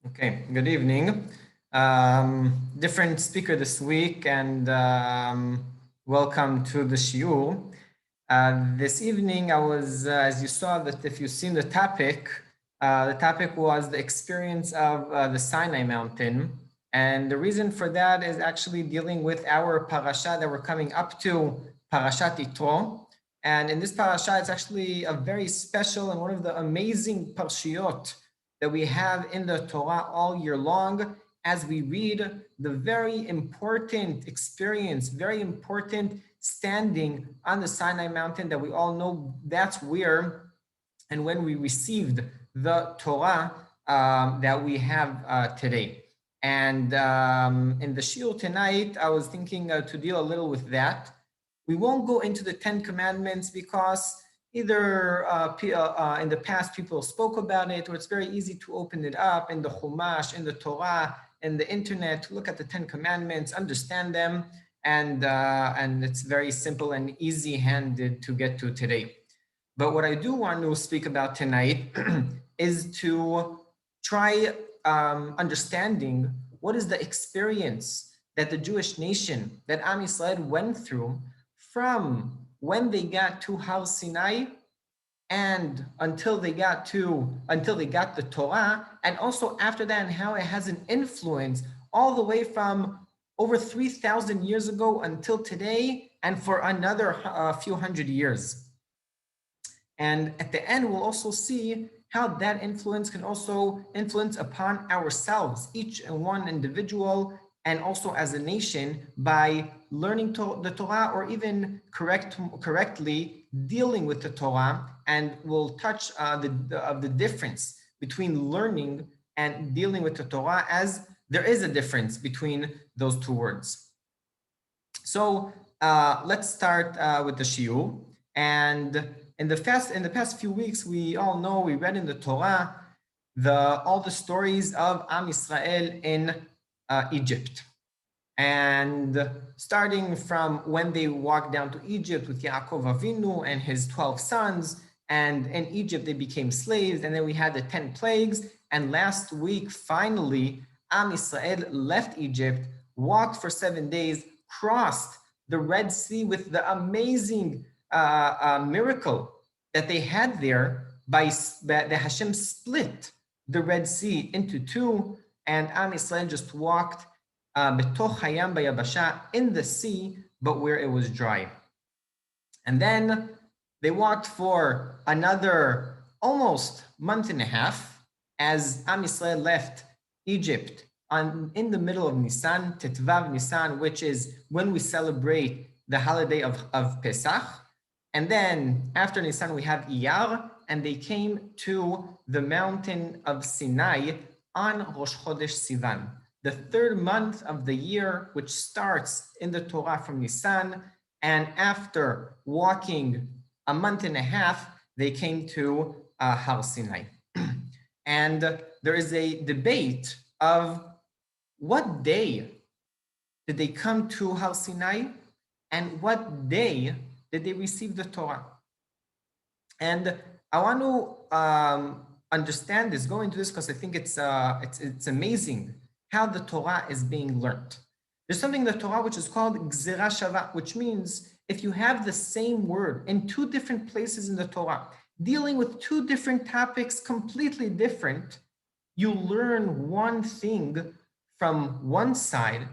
Okay, good evening. Different speaker this week, and welcome to the shiur. This evening, I was, as you saw, that if you've seen the topic was the experience of the Sinai mountain. And the reason for that is actually dealing with our parasha that we're coming up to, Parashat Yitro. And in this parasha, it's actually a very special and one of the amazing parshiyot that we have in the Torah all year long as we read the very important experience, very important standing on the Sinai mountain that we all know that's where and when we received the Torah that we have today. And in the shiur tonight, I was thinking to deal a little with that. We won't go into the 10 commandments because either in the past people spoke about it, or it's very easy to open it up in the Chumash, in the Torah, in the internet, to look at the 10 commandments, understand them, and it's very simple and easy-handed to get to today. But what I do want to speak about tonight is to try understanding what is the experience that the Jewish nation, that Am Yisrael went through from when they got to Har Sinai and until they got the Torah, and also after that, and how it has an influence all the way from over 3,000 years ago until today, and for another few hundred years. And at the end, we'll also see how that influence can also influence upon ourselves, each and one individual, and also as a nation, by learning the Torah, or even correctly dealing with the Torah. And we'll touch the difference between learning and dealing with the Torah, as there is a difference between those two words. So let's start with the shiur. And in the past few weeks, we all know, we read in the Torah all the stories of Am Yisrael in Egypt. And starting from when they walked down to Egypt with Yaakov Avinu and his 12 sons, and in Egypt they became slaves, and then we had the 10 plagues. And last week, finally, Am Yisrael left Egypt, walked for 7 days, crossed the Red Sea with the amazing miracle that they had there that Hashem split the Red Sea into two, and Am Yisrael just walked betoch hayam bayabasha, in the sea, but where it was dry. And then they walked for another almost month and a half as Am Yisrael left Egypt in the middle of Nisan, Tetvav Nisan, which is when we celebrate the holiday of Pesach. And then after Nisan, we have Iyar, and they came to the mountain of Sinai on Rosh Chodesh Sivan, the third month of the year, which starts in the Torah from Nisan. And after walking a month and a half, they came to Har Sinai. And there is a debate of what day did they come to Har Sinai, and what day did they receive the Torah. And I want to understand this, go into this, because I think it's amazing how the Torah is being learned. There's something in the Torah which is called Gzera Shava, which means if you have the same word in two different places in the Torah, dealing with two different topics completely different, you learn one thing from one side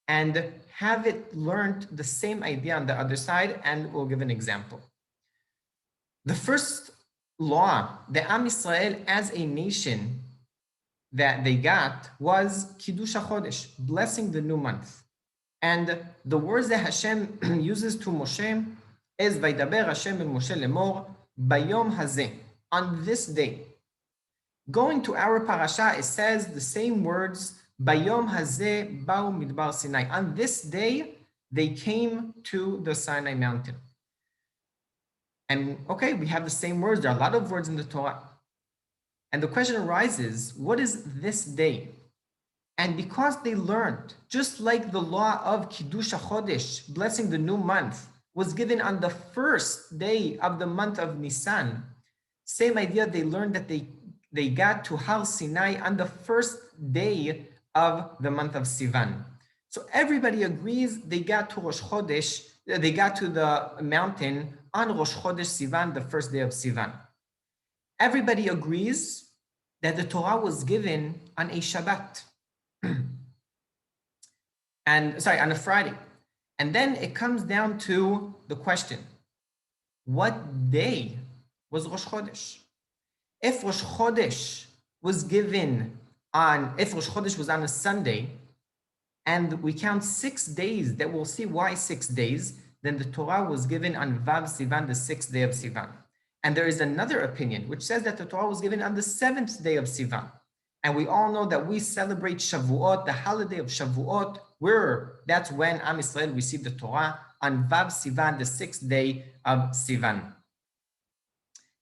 and have it learned the same idea on the other side. And we'll give an example. The first law that Am Yisrael as a nation that they got was Kiddush HaChodesh, blessing the new month. And the words that Hashem uses to Moshe is Vaydaber Hashem el Moshe lemor bayom hazeh, on this day. Going to our parasha, it says the same words, Bayom hazeh ba'u midbar Sinai. On this day, they came to the Sinai mountain. And okay, we have the same words. There are a lot of words in the Torah. And the question arises, what is this day? And because they learned, just like the law of Kiddush HaChodesh, blessing the new month, was given on the first day of the month of Nisan, same idea, they learned that they they got to Har Sinai on the first day of the month of Sivan. So everybody agrees they got to Rosh Chodesh, they got to the mountain on Rosh Chodesh Sivan, the first day of Sivan. Everybody agrees that the Torah was given on a Shabbat. On a Friday. And then it comes down to the question, what day was Rosh Chodesh? If Rosh Chodesh was on a Sunday, and we count 6 days, that we'll see why 6 days, then the Torah was given on Vav Sivan, the 6th day of Sivan. And there is another opinion which says that the Torah was given on the 7th day of Sivan. And we all know that we celebrate Shavuot, the holiday of Shavuot, that's when Am Yisrael received the Torah on Vav Sivan, the 6th day of Sivan.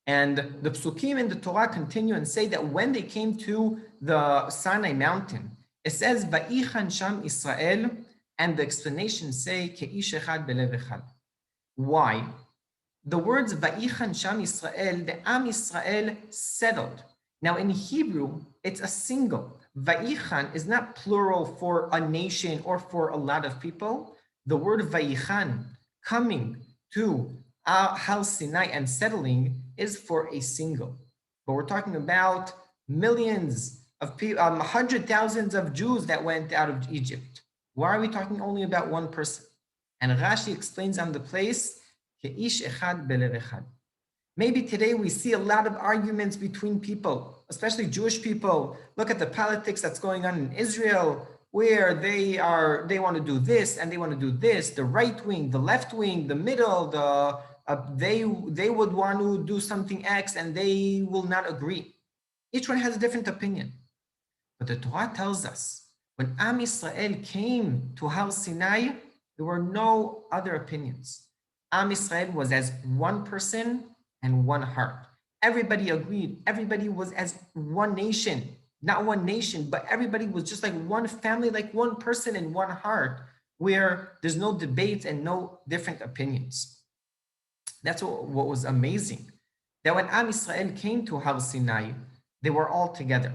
And the psukim in the Torah continue and say that when they came to the Sinai mountain, it says, Va'ichan sham Israel, and the explanations say, Ke'ish echad belev echad. Why? The words Va'ichan sham Israel, the Am Yisrael settled. Now in Hebrew, it's a single. Va'ichan is not plural for a nation or for a lot of people. The word Va'ichan, coming to Har Sinai and settling, is for a single. But we're talking about millions of people, 100,000 of Jews that went out of Egypt. Why are we talking only about one person? And Rashi explains on the place, Ke'ish echad belev echad. Maybe today we see a lot of arguments between people, especially Jewish people. Look at the politics that's going on in Israel, where they want to do this and they want to do this, the right wing, the left wing, the middle, they would want to do something X and they will not agree. Each one has a different opinion. But the Torah tells us, when Am Yisrael came to Har Sinai, there were no other opinions. Am Yisrael was as one person and one heart. Everybody agreed. Everybody was as one nation, not one nation, but everybody was just like one family, like one person and one heart, where there's no debates and no different opinions. That's what was amazing. That when Am Yisrael came to Har Sinai, they were all together.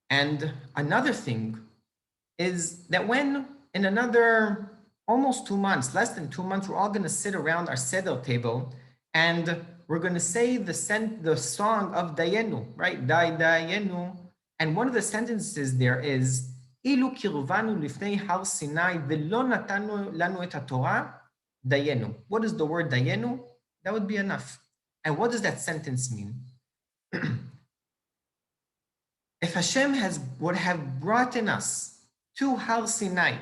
And another thing is that when in another almost 2 months, less than 2 months, we're all going to sit around our seder table and we're going to say the song of Dayenu, right? Dayenu. And one of the sentences there is, Ilu kirvanu lifnei Har Sinai velo natanu lanu et haTorah Dayenu. What is the word Dayenu? That would be enough. And what does that sentence mean? If Hashem would have brought in us to Har Sinai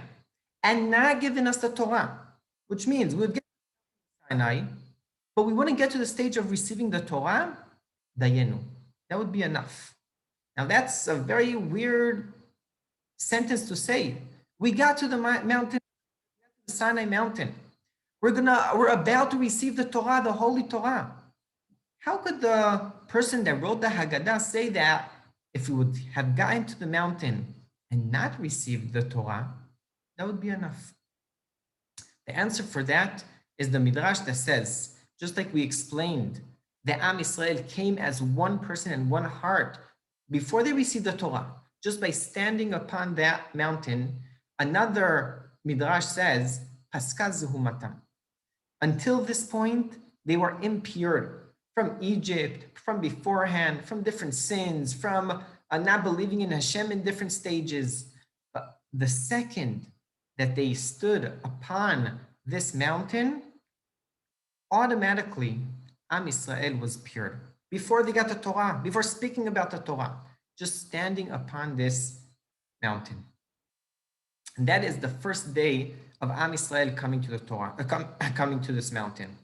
and not given us the Torah, which means we would get to Sinai, but we wouldn't get to the stage of receiving the Torah, Dayenu. That would be enough. Now that's a very weird sentence to say. We got to the mountain, the Sinai mountain. We're about to receive the Torah, the Holy Torah. How could the person that wrote the Haggadah say that if we would have gotten to the mountain and not received the Torah, that would be enough? The answer for that is the Midrash that says, just like we explained, the Am Yisrael came as one person and one heart before they received the Torah, just by standing upon that mountain. Another Midrash says, Paskal Zehumatam. Until this point, they were impure from Egypt, from beforehand, from different sins, from not believing in Hashem in different stages. But the second that they stood upon this mountain, automatically Am Yisrael was pure. Before they got the Torah, before speaking about the Torah, just standing upon this mountain. And that is the first day of Am Yisrael coming to the Torah, coming to this mountain.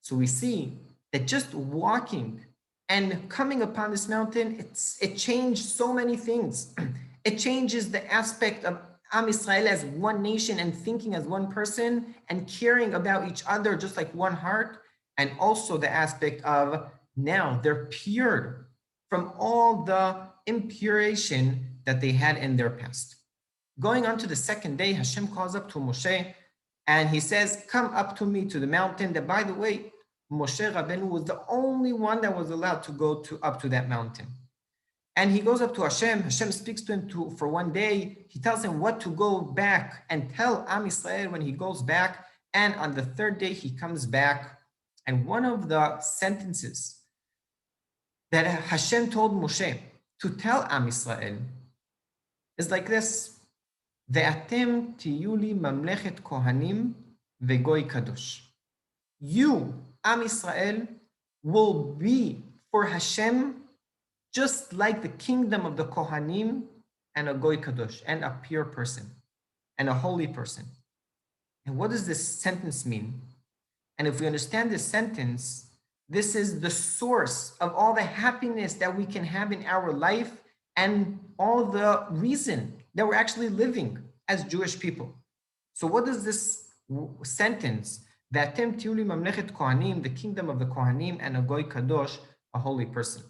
So we see that just walking and coming upon this mountain, it changed so many things. It changes the aspect of Am Yisrael as one nation and thinking as one person and caring about each other just like one heart. And also the aspect of now they're pure from all the impuration that they had in their past. Going on to the second day, Hashem calls up to Moshe and he says, come up to me to the mountain. That, by the way, Moshe Rabbeinu was the only one that was allowed to go up to that mountain. And he goes up to Hashem. Hashem speaks to him for one day. He tells him what to go back and tell Am Yisrael when he goes back. And on the third day, he comes back. And one of the sentences that Hashem told Moshe to tell Am Yisrael is like this: Ve'atem tiyuli mamlechet kohanim vegoy kadosh. You, Am Yisrael, will be for Hashem just like the kingdom of the Kohanim and a Goy Kadosh, and a pure person, and a holy person. And what does this sentence mean? And if we understand this sentence, this is the source of all the happiness that we can have in our life and all the reason that we're actually living as Jewish people. So what does this sentence, V'atem tiuli mamlechet Kohanim, the kingdom of the Kohanim, and a Goy Kadosh, a holy person?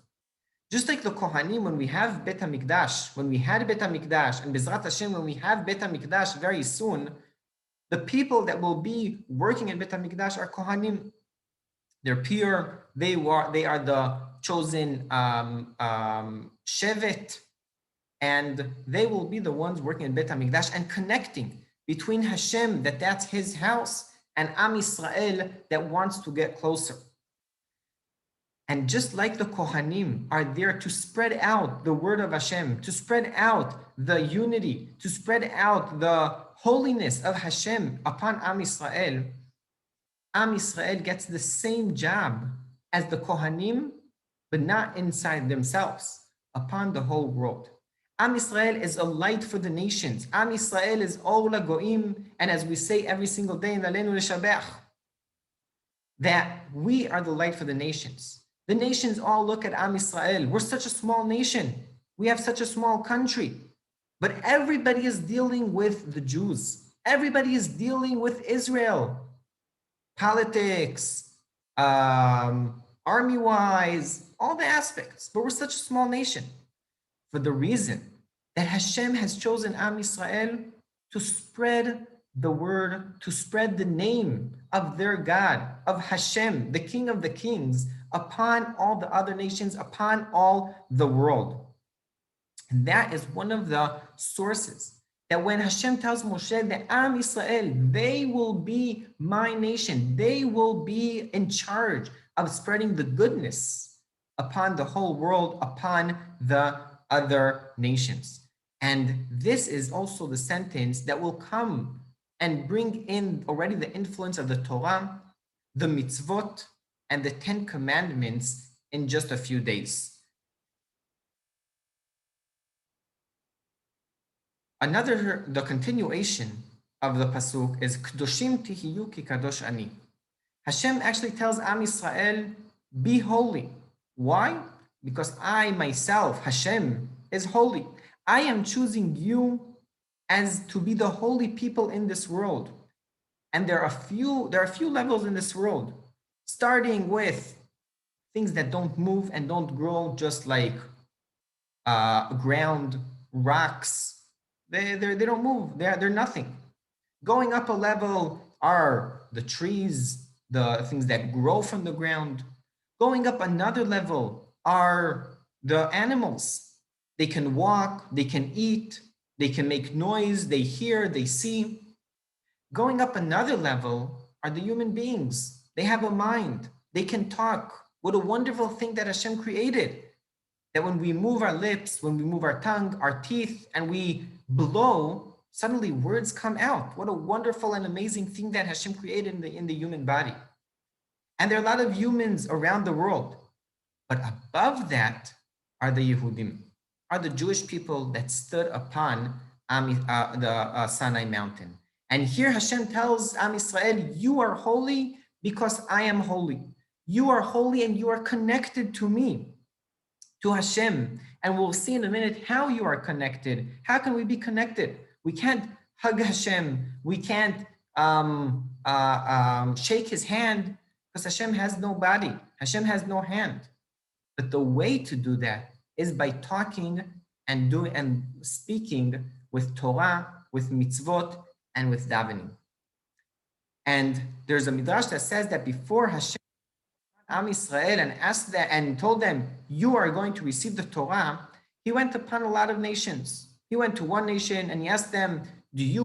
Just like the Kohanim, when we have Bet HaMikdash, when we had Bet HaMikdash, and Bezrat Hashem, when we have Bet HaMikdash very soon, the people that will be working in Bet HaMikdash are Kohanim. They're pure. They are the chosen Shevet, and they will be the ones working in Bet HaMikdash and connecting between Hashem, that's his house, and Am Yisrael that wants to get closer. And just like the Kohanim are there to spread out the word of Hashem, to spread out the unity, to spread out the holiness of Hashem upon Am Yisrael, Am Yisrael gets the same job as the Kohanim, but not inside themselves, upon the whole world. Am Yisrael is a light for the nations. Am Yisrael is Or LaGoim, and as we say every single day in Aleinu L'Shabech, that we are the light for the nations. The nations all look at Am Yisrael. We're such a small nation. We have such a small country. But everybody is dealing with the Jews. Everybody is dealing with Israel. Politics, army-wise, all the aspects. But we're such a small nation. For the reason that Hashem has chosen Am Yisrael to spread the word, to spread the name of their God, of Hashem, the King of the Kings, upon all the other nations, upon all the world. And that is one of the sources that when Hashem tells Moshe that Am Yisrael, they will be my nation, they will be in charge of spreading the goodness upon the whole world, upon the other nations. And this is also the sentence that will come and bring in already the influence of the Torah, the mitzvot, and the 10 commandments in just a few days. The continuation of the pasuk is Kdoshim tihiyu ki kadosh ani. Hashem actually tells Am Yisrael, be holy. Why? Because I myself, Hashem, is holy. I am choosing you as to be the holy people in this world. And there are a few levels in this world, starting with things that don't move and don't grow, just like ground, rocks. They don't move. They're nothing. Going up a level are the trees, the things that grow from the ground. Going up another level are the animals. They can walk, they can eat, they can make noise, they hear, they see. Going up another level are the human beings. They have a mind, they can talk. What a wonderful thing that Hashem created. That when we move our lips, when we move our tongue, our teeth, and we blow, suddenly words come out. What a wonderful and amazing thing that Hashem created in the human body. And there are a lot of humans around the world. But above that are the Yehudim, are the Jewish people that stood upon the Sinai mountain. And here Hashem tells Am Yisrael, you are holy because I am holy. You are holy and you are connected to me, to Hashem. And we'll see in a minute how you are connected. How can we be connected? We can't hug Hashem. We can't shake his hand because Hashem has no body. Hashem has no hand. But the way to do that is by talking and speaking with Torah, with mitzvot, and with davening. And there's a midrash that says that before Hashem Am Israel and asked them and told them, you are going to receive the Torah, he went upon a lot of nations. He went to one nation and he asked them, do you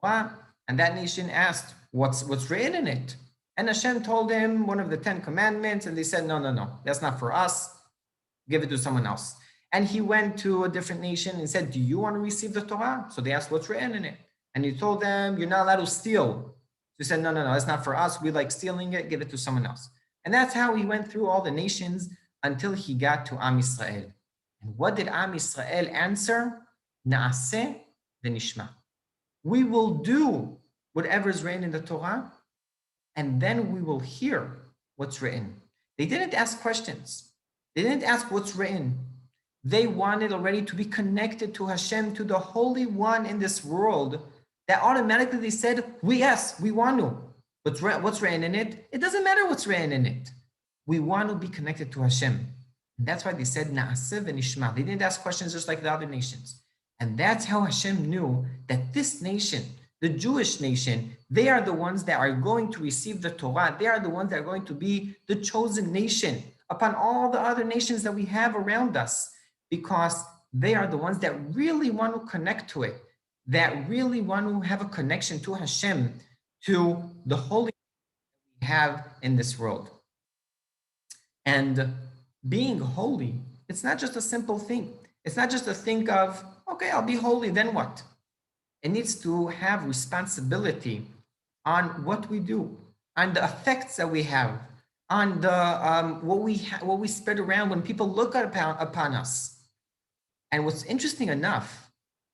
Torah? And that nation asked, what's written in it? And Hashem told him one of the 10 commandments, and they said, no, that's not for us. Give it to someone else. And he went to a different nation and said, do you want to receive the Torah? So they asked, what's written in it? And he told them, you're not allowed to steal. So he said, no, it's not for us. We like stealing it. Give it to someone else. And that's how he went through all the nations until he got to Am Yisrael. And what did Am Yisrael answer? Na'aseh v'nishma. We will do whatever is written in the Torah, and then we will hear what's written. They didn't ask questions. They didn't ask what's written. They wanted already to be connected to Hashem, to the Holy One in this world, that automatically they said, yes, we want to. But what's written in it? It doesn't matter what's written in it. We want to be connected to Hashem. And that's why they said, Na'aseh v'nishma. They didn't ask questions just like the other nations. And that's how Hashem knew that this nation, the Jewish nation, they are the ones that are going to receive the Torah. They are the ones that are going to be the chosen nation upon all the other nations that we have around us, because they are the ones that really want to connect to it, that really want to have a connection to Hashem, to the holy we have in this world. And being holy, it's not just a simple thing. It's not just a thing of, okay, I'll be holy, then what? It needs to have responsibility on what we do, on the effects that we have, on the what we spread around when people look upon us. And what's interesting enough,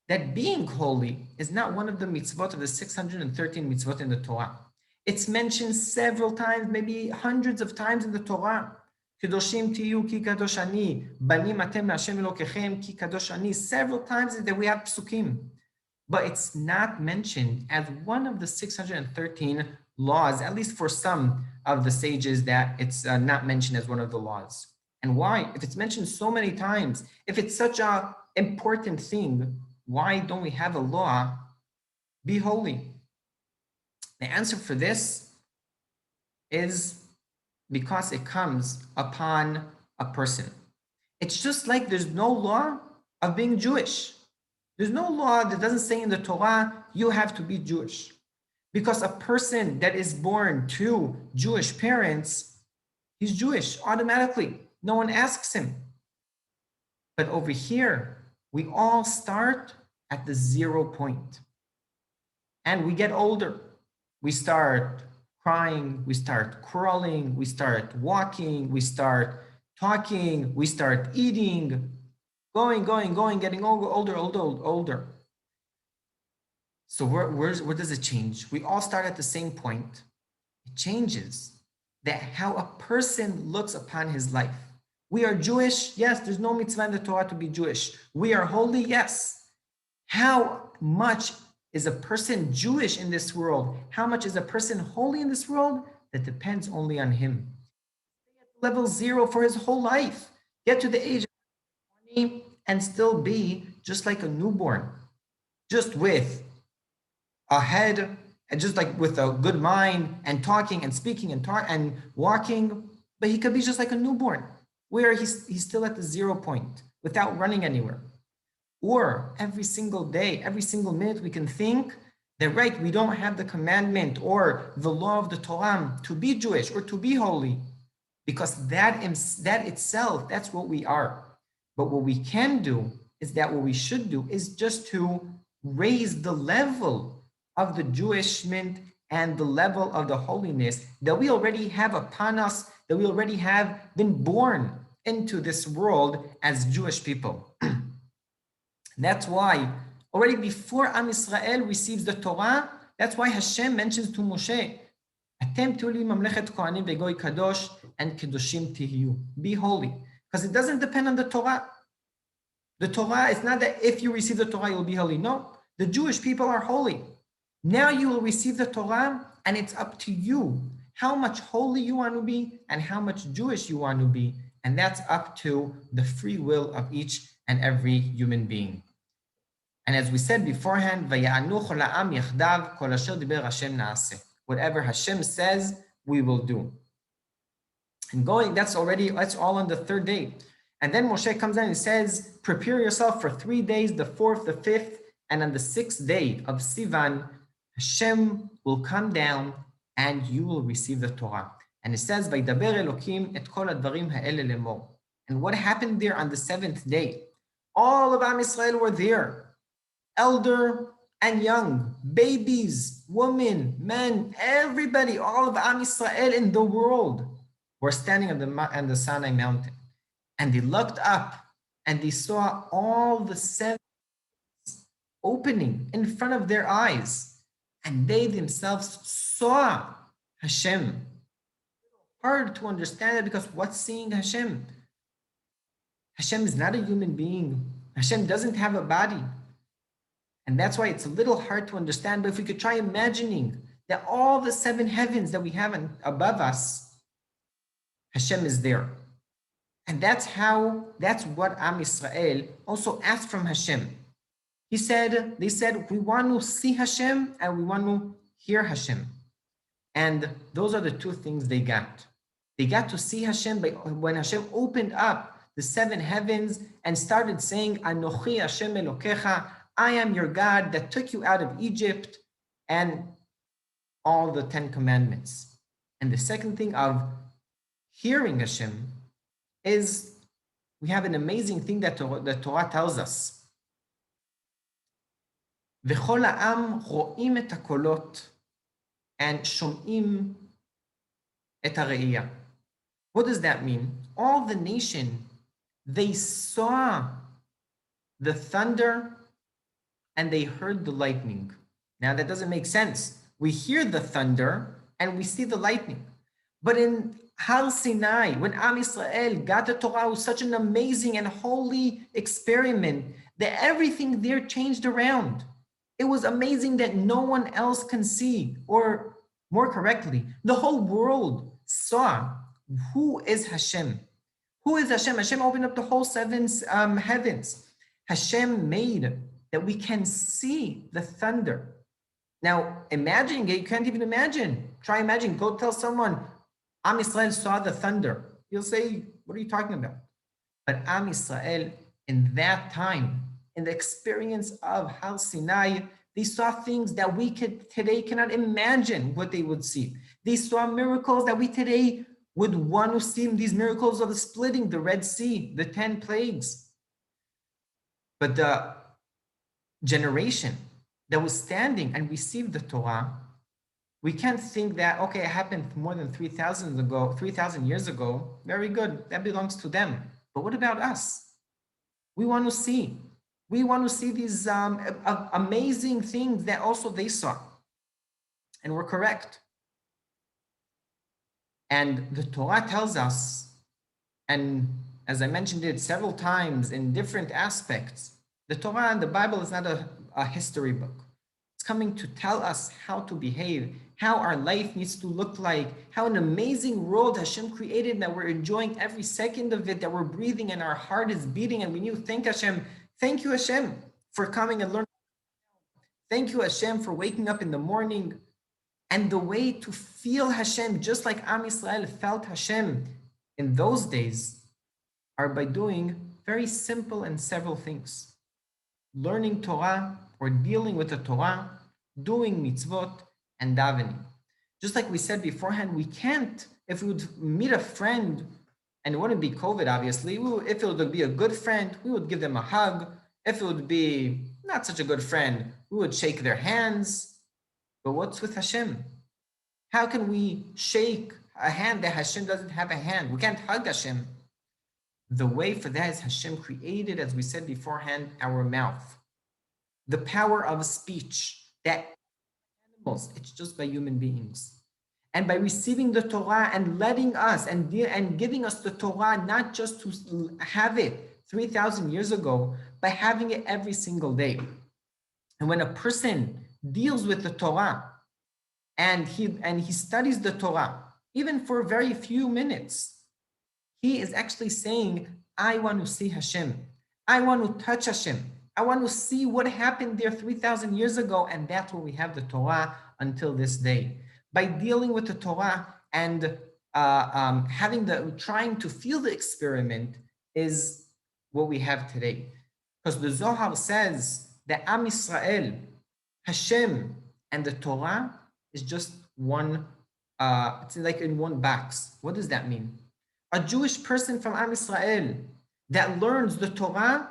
that being holy is not one of the mitzvot of the 613 mitzvot in the Torah. It's mentioned several times, maybe hundreds of times in the Torah. Kedoshim tiyu ki kadosh ani, banim atem Hashem Elokechem ki kadosh ani. Several times that we have psukim, but it's not mentioned as one of the 613 laws, at least for some of the sages, that it's not mentioned as one of the laws. And why? If it's mentioned so many times, if it's such an important thing, why don't we have a law, be holy? The answer for this is because it comes upon a person. It's just like there's no law of being Jewish. There's no law that doesn't say in the Torah, you have to be Jewish. Because a person that is born to Jewish parents, he's Jewish automatically. No one asks him. But over here, we all start at the 0 point. And we get older. We start crying, we start crawling, we start walking, we start talking, we start eating, going, getting older. So where does it change? We all start at the same point. It changes that how a person looks upon his life. We are Jewish, yes, there's no mitzvah in the Torah to be Jewish. We are holy, yes. How much is a person Jewish in this world? How much is a person holy in this world? That depends only on him. Level 0 for his whole life. Get to the age of 20 and still be just like a newborn, just with a head, and just like with a good mind, and talking and speaking and walking, but he could be just like a newborn, where he's still at the 0 point without running anywhere. Or every single day, every single minute, we can think that, right, we don't have the commandment or the law of the Torah to be Jewish or to be holy, because that itself, that's what we are. But what we can do is that what we should do is just to raise the level of the Jewishment and the level of the holiness that we already have upon us, that we already have been born into this world as Jewish people. That's why already before Am Yisrael receives the Torah, that's why Hashem mentions to Moshe, Atem tuli mamlechet kohanim vegoy kadosh and kedoshim tihiyu. Be holy. Because it doesn't depend on the Torah. The Torah, it's not that if you receive the Torah, you'll be holy. No, the Jewish people are holy. Now you will receive the Torah, and it's up to you how much holy you want to be and how much Jewish you want to be. And that's up to the free will of each and every human being. And as we said beforehand, whatever Hashem says, we will do. And going, that's all on the third day. And then Moshe comes in and says, prepare yourself for 3 days, the fourth, the fifth, and on the 6th day of Sivan, Hashem will come down and you will receive the Torah. And it says, Vaydaber Elokim et kol advarim ha'ele lemor. And what happened there on the 7th day? All of Am Yisrael were there, elder and young, babies, women, men, everybody, all of Am Yisrael in the world were standing on the Sinai mountain. And they looked up and they saw all the 7 opening in front of their eyes. And they themselves saw Hashem. Hard to understand it because what's seeing Hashem? Hashem is not a human being. Hashem doesn't have a body. And that's why it's a little hard to understand. But if we could try imagining that all the 7 heavens that we have above us, Hashem is there. And that's what Am Yisrael also asked from Hashem. They said, we want to see Hashem and we want to hear Hashem. And those are the 2 things they got. They got to see Hashem when Hashem opened up the 7 heavens and started saying, Anochi Hashem Elokecha, I am your God that took you out of Egypt, and all the 10 commandments. And the second thing of hearing Hashem is we have an amazing thing that the Torah tells us. V'chol ha'am ro'im et hakolot and shom'im et ha're'iyah. What does that mean? All the nation, they saw the thunder and they heard the lightning. Now that doesn't make sense. We hear the thunder and we see the lightning. But in Har Sinai, when Am Yisrael got the Torah, it was such an amazing and holy experiment that everything there changed around. It was amazing that no one else can see, or more correctly, the whole world saw who is Hashem. Who is Hashem? Hashem opened up the whole 7 heavens. Hashem made that we can see the thunder. Now, imagining it, you can't even imagine. Try imagine, go tell someone, Am Yisrael saw the thunder. You'll say, what are you talking about? But Am Yisrael, in that time, in the experience of Har Sinai, they saw things that we today cannot imagine what they would see. They saw miracles that we today would want to see, these miracles of the splitting the Red Sea, the 10 plagues. But the generation that was standing and received the Torah, we can't think that, okay, it happened more than 3,000 years ago. Very good, that belongs to them. But what about us? We want to see. We want to see these amazing things that also they saw. And we're correct. And the Torah tells us, and as I mentioned it several times in different aspects, the Torah and the Bible is not a history book. It's coming to tell us how to behave, how our life needs to look like, how an amazing world Hashem created that we're enjoying every second of it, that we're breathing and our heart is beating, and we need to thank Hashem. Thank you, Hashem, for coming and learning. Thank you, Hashem, for waking up in the morning. And the way to feel Hashem, just like Am Yisrael felt Hashem in those days, are by doing very simple and several things. Learning Torah or dealing with the Torah, doing mitzvot, and davening. Just like we said beforehand, we can't, if we would meet a friend, and it wouldn't be COVID, obviously, if it would be a good friend, we would give them a hug. If it would be not such a good friend, we would shake their hands. But what's with Hashem? How can we shake a hand that Hashem doesn't have a hand? We can't hug Hashem. The way for that is Hashem created, as we said beforehand, our mouth. The power of speech, that animals, it's just by human beings. And by receiving the Torah and letting us and giving us the Torah, not just to have it 3,000 years ago, but having it every single day. And when a person deals with the Torah and he studies the Torah, even for very few minutes, he is actually saying, I want to see Hashem. I want to touch Hashem. I want to see what happened there 3,000 years ago. And that's where we have the Torah until this day. By dealing with the Torah and trying to feel the experiment is what we have today. Because the Zohar says that Am Yisrael, Hashem, and the Torah is just one, it's like in one box. What does that mean? A Jewish person from Am Yisrael that learns the Torah,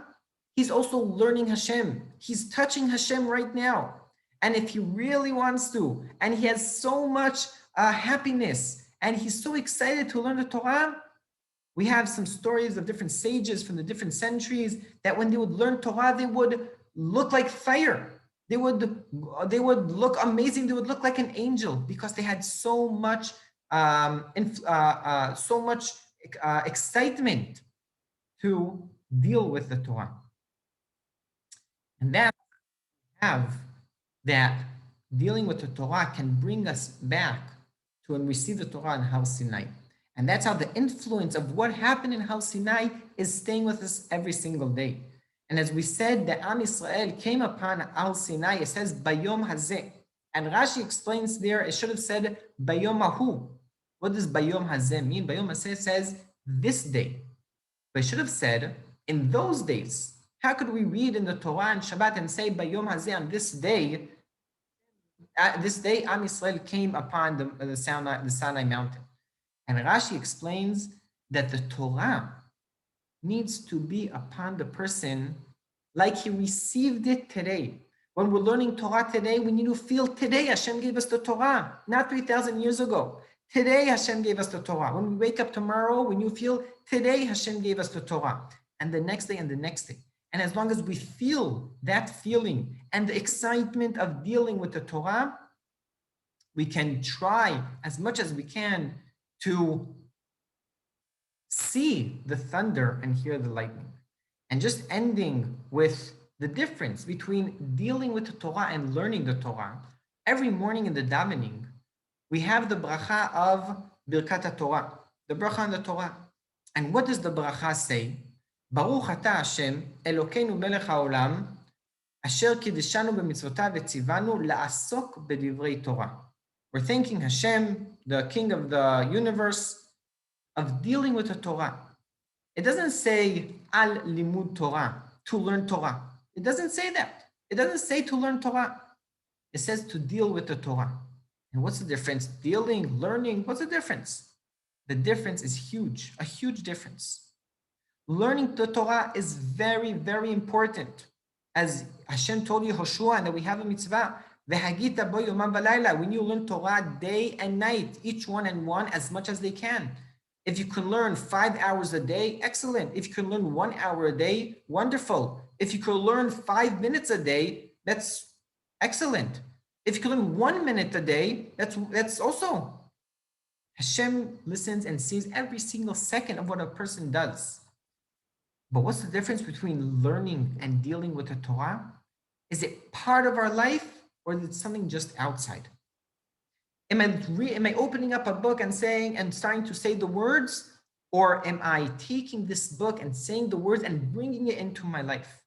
he's also learning Hashem. He's touching Hashem right now. And if he really wants to, and he has so much happiness, and he's so excited to learn the Torah, we have some stories of different sages from the different centuries that when they would learn Torah, they would look like fire. They would look amazing. They would look like an angel because they had so much excitement to deal with the Torah. And that dealing with the Torah can bring us back to when we see the Torah in Har Sinai. And that's how the influence of what happened in Har Sinai is staying with us every single day. And as we said, the Am Yisrael came upon Har Sinai, it says, Bayom Hazeh. And Rashi explains there, it should have said, Bayom Ahu. What does Bayom Hazeh mean? Bayom Hazeh says, this day. But it should have said, in those days. How could we read in the Torah and Shabbat and say, Bayom Hazeh, on this day, Am Yisrael came upon the Sinai mountain? And Rashi explains that the Torah needs to be upon the person like he received it today. When we're learning Torah today, we need to feel today Hashem gave us the Torah, not 3,000 years ago. Today Hashem gave us the Torah. When we wake up tomorrow, when you feel today Hashem gave us the Torah, and the next day and the next day. And as long as we feel that feeling and the excitement of dealing with the Torah, we can try as much as we can to see the thunder and hear the lightning. And just ending with the difference between dealing with the Torah and learning the Torah. Every morning in the davening, we have the bracha of Birkat Torah, the bracha on the Torah. And what does the bracha say? Baruch ata Hashem, Elokeinu melech haolam, asher kideshanu b'mitzvotav v'tzivanu la'asok b'divrei Torah. We're thanking Hashem, the King of the universe, of dealing with the Torah. It doesn't say al limud Torah, to learn Torah. It doesn't say that. It doesn't say to learn Torah. It says to deal with the Torah. And what's the difference? Dealing, learning, what's the difference? The difference is huge, a huge difference. Learning the Torah is very, very important. As Hashem told Yehoshua, and that we have a mitzvah, V'hagita bo yomam v'layla. When you learn Torah day and night, each one and one as much as they can. If you can learn 5 hours a day, excellent. If you can learn 1 hour a day, wonderful. If you can learn 5 minutes a day, that's excellent. If you can learn 1 minute a day, that's also. Hashem listens and sees every single second of what a person does. But what's the difference between learning and dealing with the Torah? Is it part of our life or is it something just outside? Am I opening up a book and starting to say the words, or am I taking this book and saying the words and bringing it into my life?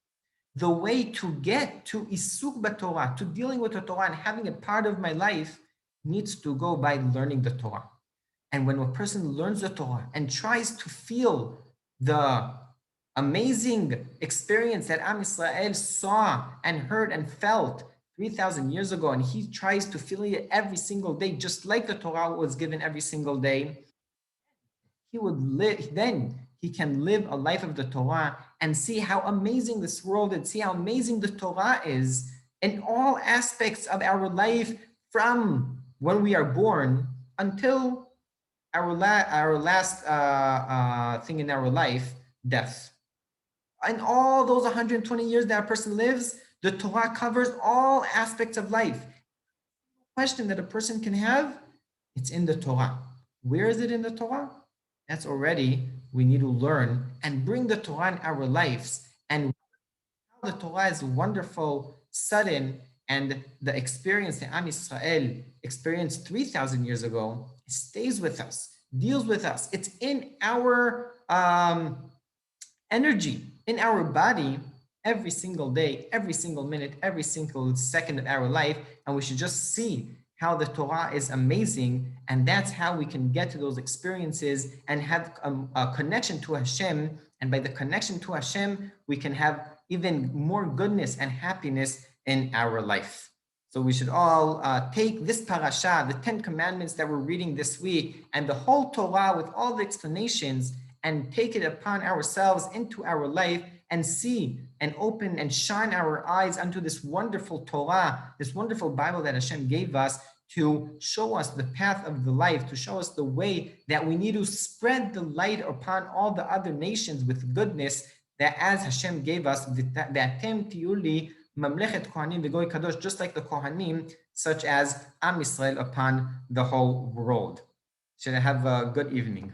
The way to get to Isuk b'Torah, to dealing with the Torah and having it part of my life, needs to go by learning the Torah. And when a person learns the Torah and tries to feel the amazing experience that Am Yisrael saw and heard and felt 3,000 years ago, and he tries to feel it every single day, just like the Torah was given every single day, then he can live a life of the Torah and see how amazing this world is, see how amazing the Torah is in all aspects of our life, from when we are born until our last thing in our life, death. And all those 120 years that a person lives, the Torah covers all aspects of life. Question that a person can have, it's in the Torah. Where is it in the Torah? That's already, we need to learn and bring the Torah in our lives. And how the Torah is wonderful, sudden, and the experience that Am Yisrael experienced 3,000 years ago, stays with us, deals with us. It's in our energy, in our body, every single day, every single minute, every single second of our life. And we should just see how the Torah is amazing, and that's how we can get to those experiences and have a connection to Hashem. And by the connection to Hashem, we can have even more goodness and happiness in our life. So we should all take this parasha, the 10 commandments that we're reading this week, and the whole Torah with all the explanations, and take it upon ourselves into our life and see and open and shine our eyes unto this wonderful Torah, this wonderful Bible that Hashem gave us to show us the path of the life, to show us the way that we need to spread the light upon all the other nations with goodness, that as Hashem gave us, V'atem tiyuli mamlechet kohanim v'goy kadosh, just like the Kohanim, such as Am Yisrael upon the whole world. Should I have a good evening?